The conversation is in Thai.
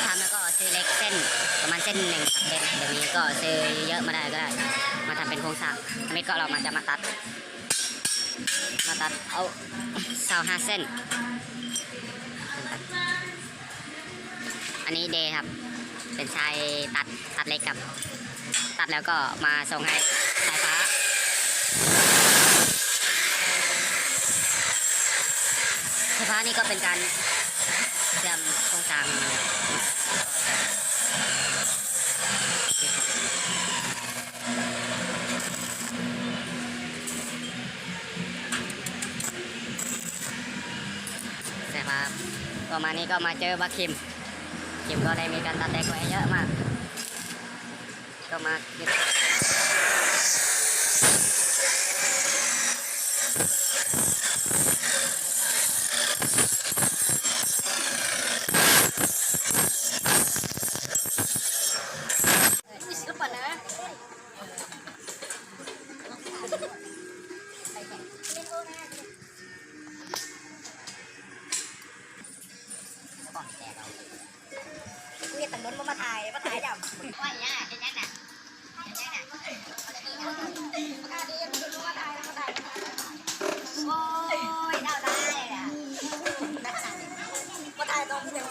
ทำแล้วก็ซื้อเล็กเส้นประมาณเส้นหนึ่งครับเล็กแบบนี้ก็ซื้อเยอะมาได้ก็ได้มาทำเป็นโครงสร้างอันนี้ก็เรามาจะมาตัดเอา25เส้นอันนี้เดย์ครับเป็นชายตัดเล็กครับตัดแล้วก็มาส่งให้สายฟ้านี่ก็เป็นการเตรียมโครงสร้างใช่ครับประมาณนี้ก็มาเจอบัคคิมก็ได้มีการตัดแต่งไว้เยอะมากก็มาเรียกตำรวจมาถ่ายจับว่าอย่างนี้เห็นยังน่ะโอ้ยเดาได้อ่ะมาถ่ายตรงเดียว